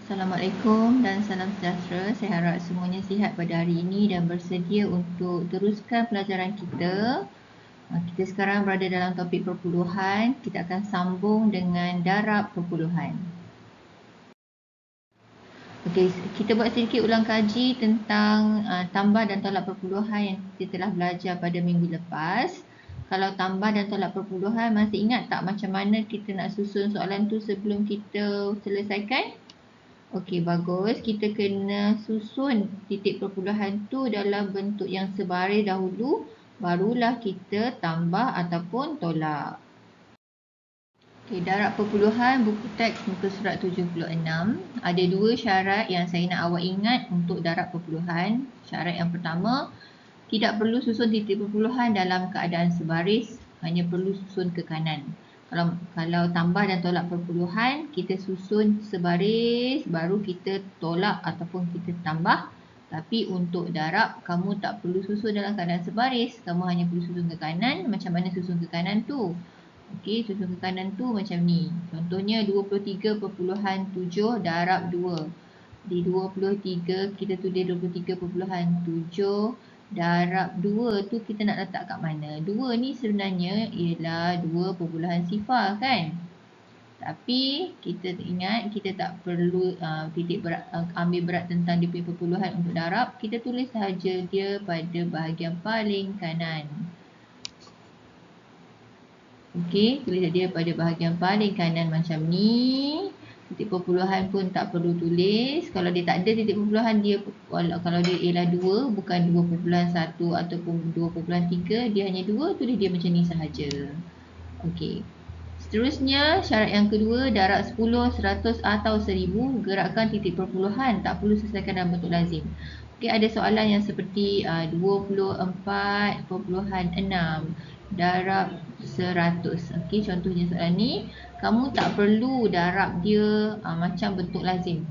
Assalamualaikum dan salam sejahtera. Saya harap semuanya sihat pada hari ini dan bersedia untuk teruskan pelajaran kita. Kita sekarang berada dalam topik perpuluhan. Kita akan sambung dengan darab perpuluhan. Okey, kita buat sedikit ulang kaji tentang tambah dan tolak perpuluhan yang kita telah belajar pada minggu lepas. Kalau tambah dan tolak perpuluhan, masih ingat tak macam mana kita nak susun soalan tu sebelum kita selesaikan? Okey, bagus. Kita kena susun titik perpuluhan tu dalam bentuk yang sebaris dahulu, barulah kita tambah ataupun tolak. Okey, darab perpuluhan buku teks muka surat 76. Ada dua syarat yang saya nak awak ingat untuk darab perpuluhan. Syarat yang pertama, tidak perlu susun titik perpuluhan dalam keadaan sebaris, hanya perlu susun ke kanan. Kalau tambah dan tolak perpuluhan, kita susun sebaris, baru kita tolak ataupun kita tambah. Tapi untuk darab, kamu tak perlu susun dalam keadaan sebaris. Kamu hanya perlu susun ke kanan. Macam mana susun ke kanan tu? Okey, susun ke kanan tu macam ni. Contohnya 23.7 darab 2. Di 23, kita tulis 23.7 darab 2 tu kita nak letak kat mana? 2 ni sebenarnya ialah 2 perpuluhan sifar kan? Tapi kita ingat kita tak perlu ambil berat tentang dia punya perpuluhan untuk darab. Kita tulis sahaja dia pada bahagian paling kanan. Okey, tulis dia pada bahagian paling kanan macam ni. Titik perpuluhan pun tak perlu tulis. Kalau dia tak ada titik perpuluhan, dia kalau dia ialah 2, bukan 2.1 ataupun 2.3, dia hanya 2, tulis dia macam ni sahaja. Okey. Seterusnya, syarat yang kedua, darab 10, 100 atau 1000, gerakkan titik perpuluhan, tak perlu selesaikan dalam bentuk lazim. Okey, ada soalan yang seperti 24.6 darab 100. Okey, contohnya soalan ni, kamu tak perlu darab dia macam bentuk lazim.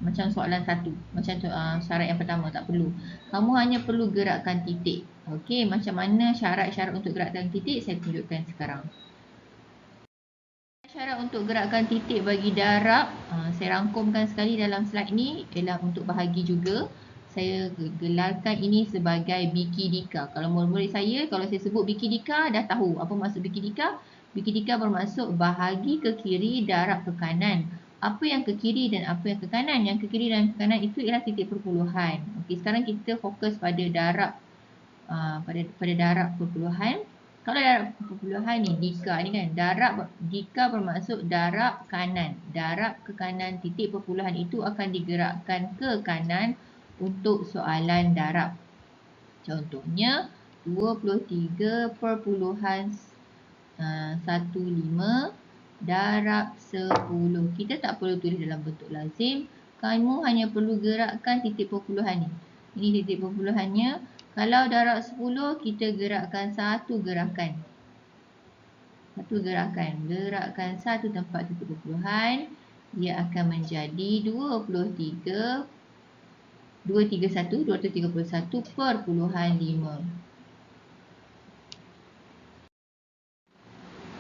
Macam soalan satu, macam syarat yang pertama, tak perlu. Kamu hanya perlu gerakkan titik. Okey, macam mana syarat-syarat untuk gerakkan titik, saya tunjukkan sekarang. Syarat untuk gerakkan titik bagi darab, saya rangkumkan sekali dalam slide ni, ialah untuk bahagi juga. Saya gelarkan ini sebagai Bikidika. Kalau murid-murid saya, kalau saya sebut Bikidika, dah tahu apa maksud Bikidika. Bikidika bermaksud bahagi ke kiri, darab ke kanan. Apa yang ke kiri dan apa yang ke kanan? Yang ke kiri dan ke kanan itu ialah titik perpuluhan. Okey, sekarang kita fokus pada darab, pada darab perpuluhan. Kalau darab perpuluhan ni, dika ni kan, dika bermaksud darab kanan. Darab ke kanan, titik perpuluhan itu akan digerakkan ke kanan untuk soalan darab. Contohnya 23.15 darab 10. Kita tak perlu tulis dalam bentuk lazim. Kamu hanya perlu gerakkan titik perpuluhan ni. Ini titik perpuluhannya. Kalau darab 10, kita gerakkan satu gerakan. Gerakkan satu tempat titik perpuluhan. Dia akan menjadi 231.5.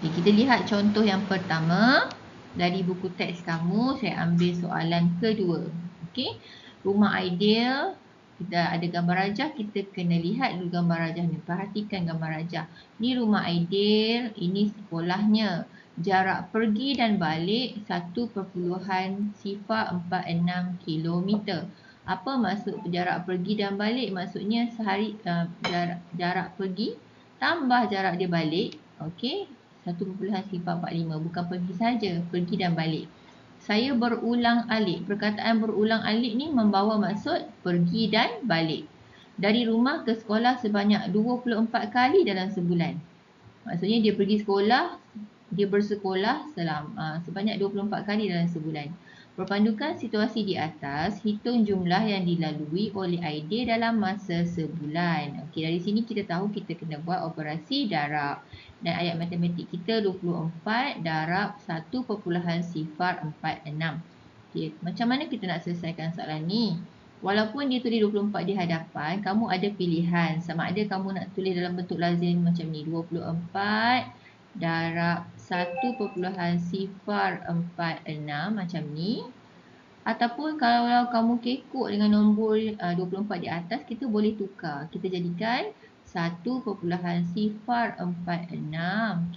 Okay, kita lihat contoh yang pertama. Dari buku teks kamu, saya ambil soalan kedua. Okey, rumah ideal. Kita ada gambar rajah, kita kena lihat dulu gambar rajah ni. Perhatikan gambar rajah. Ni rumah ideal, ini sekolahnya. Jarak pergi dan balik 1.046 km. Apa maksud jarak pergi dan balik? Maksudnya sehari jarak pergi tambah jarak dia balik. Okey, 1.045, bukan pergi saja, pergi dan balik. Saya berulang-alik. Perkataan berulang-alik ni membawa maksud pergi dan balik. Dari rumah ke sekolah sebanyak 24 kali dalam sebulan. Maksudnya dia pergi sekolah, dia bersekolah sebanyak 24 kali dalam sebulan. Berpandukan situasi di atas, hitung jumlah yang dilalui oleh Aidil dalam masa sebulan. Okey, dari sini kita tahu kita kena buat operasi darab. Dan ayat matematik kita 24 darab 1.046. Okey, macam mana kita nak selesaikan soalan ni? Walaupun dia tulis 24 di hadapan, kamu ada pilihan. Sama ada kamu nak tulis dalam bentuk lazim macam ni, 24 darab 1.046 macam ni, Ataupun kalau kamu kekok dengan nombor 24 di atas, kita boleh tukar. Kita jadikan 1.046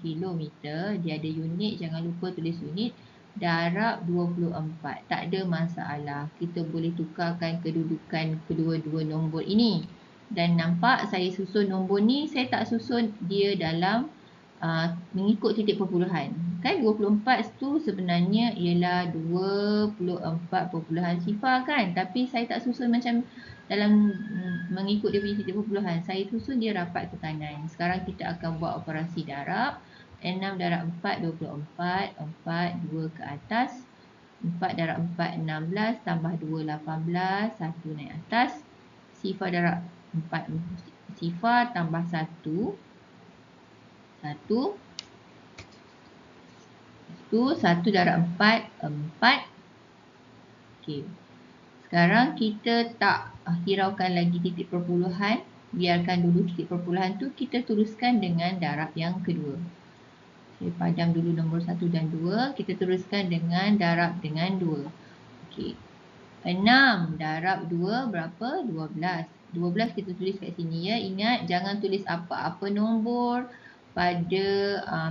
kilometer. Dia ada unit, jangan lupa tulis unit. Darab 24. Tak ada masalah. Kita boleh tukarkan kedudukan kedua-dua nombor ini. Dan nampak saya susun nombor ni, saya tak susun dia dalam mengikut titik perpuluhan. Kan 24 tu sebenarnya ialah 24 perpuluhan sifar kan. Tapi saya tak susun macam dalam mengikut dia punya titik perpuluhan. Saya susun dia rapat ke kanan. Sekarang kita akan buat operasi darab. 6 darab 4, 24. 4, 2 ke atas. 4 darab 4, 16. Tambah 2, 18. 1 naik atas. Sifar darab 4, sifar tambah 1. 1 darab 4, 4. Okey. Sekarang kita tak hiraukan lagi titik perpuluhan. Biarkan dulu titik perpuluhan tu, kita teruskan dengan darab yang kedua. Saya padam dulu nombor 1 dan 2. Kita teruskan dengan darab dengan 2. Okey. 6 darab 2 berapa? 12. 12 kita tulis kat sini ya. Ingat, jangan tulis apa-apa nombor pada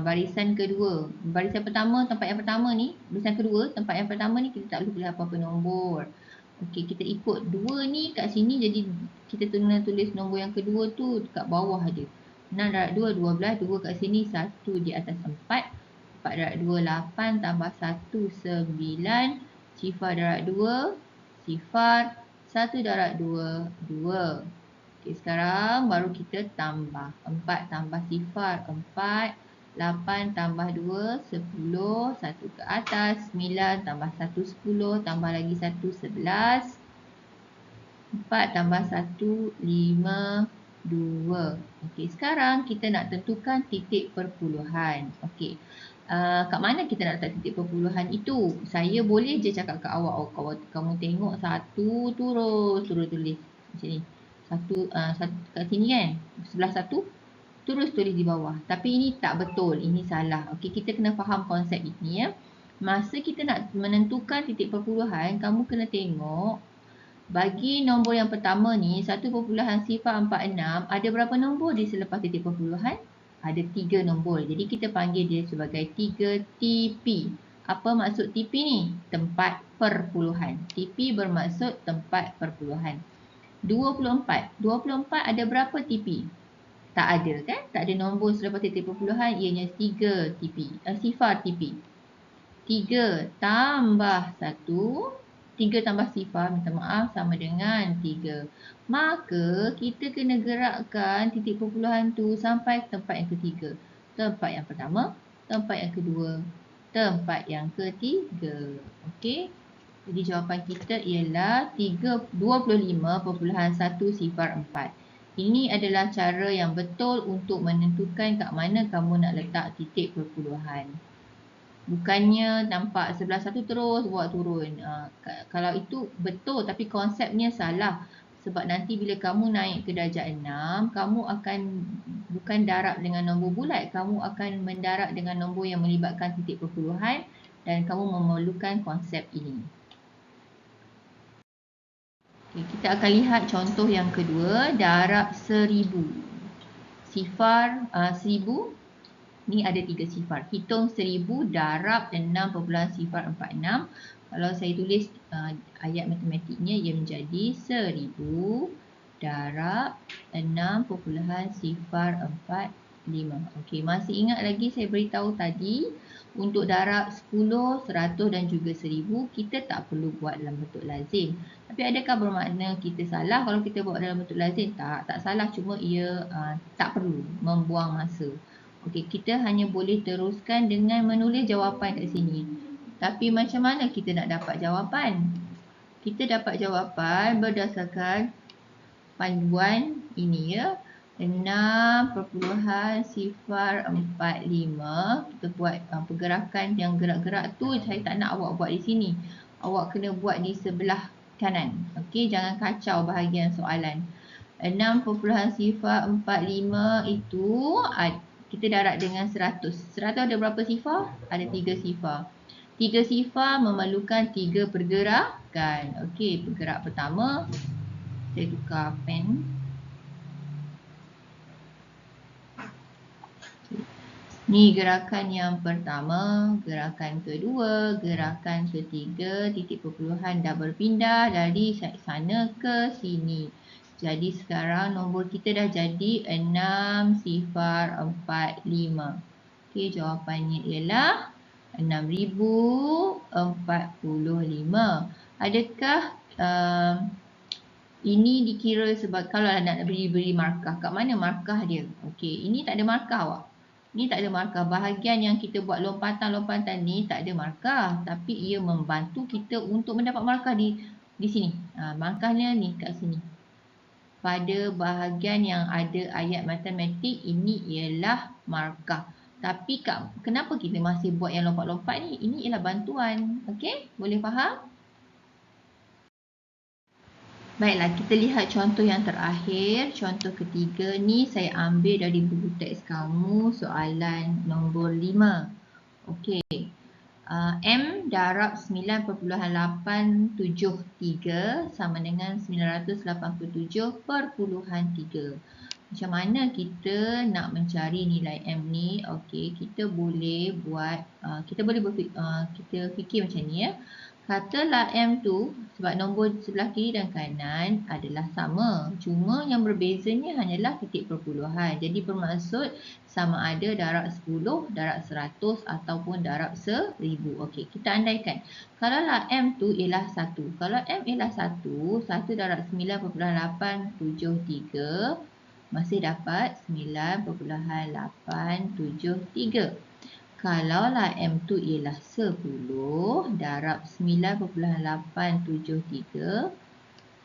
barisan kedua. Barisan pertama, tempat yang pertama ni, barisan kedua, tempat yang pertama ni kita tak boleh tulis apa-apa nombor. Okey, kita ikut 2 ni kat sini, jadi kita kena tulis nombor yang kedua tu dekat bawah aja. 6 darab 2, 12, 2 kat sini, 1 di atas 4. 4 darab 2, 8, tambah 1, 9. Sifar darab 2, sifar. 1 darab 2, 2. Okey, sekarang baru kita tambah. 4 tambah sifar, 4. 8 tambah 2, 10. 1 ke atas, 9 tambah 1, 10. Tambah lagi 1, 11. 4 tambah 1, 5, 2. Okey, sekarang kita nak tentukan titik perpuluhan. Okey, kat mana kita nak letak titik perpuluhan itu? Saya boleh je cakap kat awak, oh, kamu tengok 1 terus tulis macam ni. 1 kat sini kan, sebelah 1 terus tulis di bawah. Tapi ini tak betul, ini salah. Okey, kita kena faham konsep ini ya. Masa kita nak menentukan titik perpuluhan, kamu kena tengok bagi nombor yang pertama ni 1.046, ada berapa nombor di selepas titik perpuluhan? Ada 3 nombor. Jadi kita panggil dia sebagai 3 TP. Apa maksud TP ni? Tempat perpuluhan. TP bermaksud tempat perpuluhan. 24. 24 ada berapa TP? Tak ada kan? Tak ada nombor selepas titik perpuluhan, ianya 3 TP. Sifar TP. 3 tambah 1. 3 tambah sifar, minta maaf, sama dengan 3. Maka kita kena gerakkan titik perpuluhan tu sampai tempat yang ketiga. Tempat yang pertama, tempat yang kedua, tempat yang ketiga. Okey. Jadi jawapan kita ialah 25.1 sifar 4. Ini adalah cara yang betul untuk menentukan kat mana kamu nak letak titik perpuluhan. Bukannya nampak sebelah 1 terus buat turun. Kalau itu betul tapi konsepnya salah. Sebab nanti bila kamu naik ke darjah 6, kamu akan bukan darab dengan nombor bulat. Kamu akan mendarab dengan nombor yang melibatkan titik perpuluhan dan kamu memerlukan konsep ini. Okay, kita akan lihat contoh yang kedua, darab 1000. Sifar 1000 ni ada 3 sifar. Hitung 1000 darab 6.046. Kalau saya tulis ayat matematiknya, ia menjadi 1000 darab 6.045. Okey, masih ingat lagi saya beritahu tadi, untuk darab 10, 100 dan juga 1000, kita tak perlu buat dalam bentuk lazim. Tapi adakah bermakna kita salah kalau kita buat dalam bentuk lazim? Tak salah, cuma ia tak perlu membuang masa. Okey, kita hanya boleh teruskan dengan menulis jawapan kat sini. Tapi macam mana kita nak dapat jawapan? Kita dapat jawapan berdasarkan panduan ini ya. 6.045. Kita buat pergerakan yang gerak-gerak tu saya tak nak awak buat di sini. Awak kena buat di sebelah kanan. Okey, jangan kacau bahagian soalan. 6.045 itu kita darab dengan 100. 100 ada berapa sifar? Ada 3 sifar. 3 sifar memerlukan 3 pergerakan. Okey, pergerak pertama, saya tukar pen. Ni gerakan yang pertama, gerakan kedua, gerakan ketiga, titik perpuluhan dah berpindah dari sana ke sini. Jadi sekarang nombor kita dah jadi 6045. Okey, jawapannya ialah 6045. Adakah ini dikira sebab kalau nak beri markah, kat mana markah dia? Okey, ini tak ada markah awak. Ni tak ada markah. Bahagian yang kita buat lompatan-lompatan ni tak ada markah, tapi ia membantu kita untuk mendapat markah di sini. Markahnya ni kat sini. Pada bahagian yang ada ayat matematik, ini ialah markah. Tapi kenapa kita masih buat yang lompat-lompat ni? Ini ialah bantuan. Okey? Boleh faham? Baiklah, kita lihat contoh yang terakhir. Contoh ketiga ni saya ambil dari buku teks kamu, soalan nombor 5. Okey. M darab 9.873 sama dengan 987.3. Macam mana kita nak mencari nilai M ni? Okey, kita boleh buat, kita fikir macam ni ya. Katalah M tu, sebab nombor sebelah kiri dan kanan adalah sama. Cuma yang berbezanya hanyalah titik perpuluhan. Jadi bermaksud sama ada darab 10, darab 100 ataupun darab 1000. Okey, kita andaikan. Kalaulah M tu ialah 1. Kalau M ialah 1, 1 darab 9.873 masih dapat 9.873. Kalaulah M tu ialah 10 darab 9.873,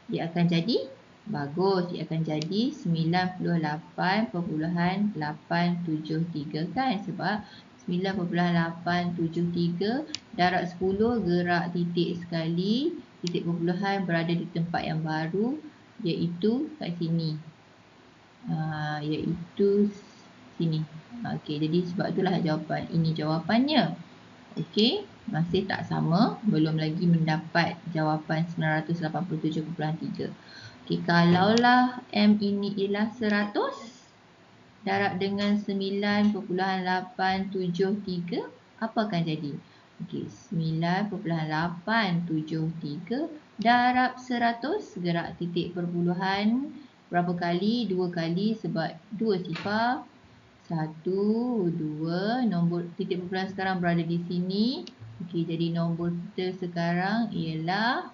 dia akan jadi bagus. Dia akan jadi 98.873 kan? Sebab 9.873 darab 10 gerak titik sekali. Titik perpuluhan berada di tempat yang baru, iaitu kat sini. Iaitu sini. Okey, jadi sebab itulah jawapan. Ini jawapannya. Okey, masih tak sama. Belum lagi mendapat jawapan 987.3. Okey, kalaulah M ini ialah 100 darab dengan 9.873, apa akan jadi? Okey, 9.873 darab 100, gerak titik perpuluhan berapa kali? 2 kali sebab 2 sifar. 1, 2, nombor titik perpuluhan sekarang berada di sini. Okey, jadi nombor kita sekarang ialah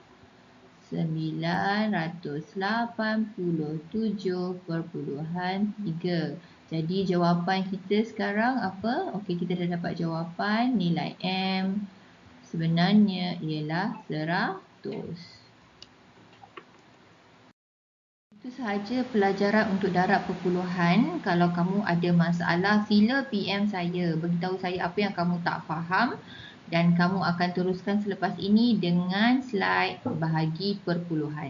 987.3. Jadi jawapan kita sekarang apa? Okey, kita dah dapat jawapan. Nilai M sebenarnya ialah 100. Itu sahaja pelajaran untuk darab perpuluhan. Kalau kamu ada masalah, sila PM saya. Beritahu saya apa yang kamu tak faham dan kamu akan teruskan selepas ini dengan slide bahagi perpuluhan.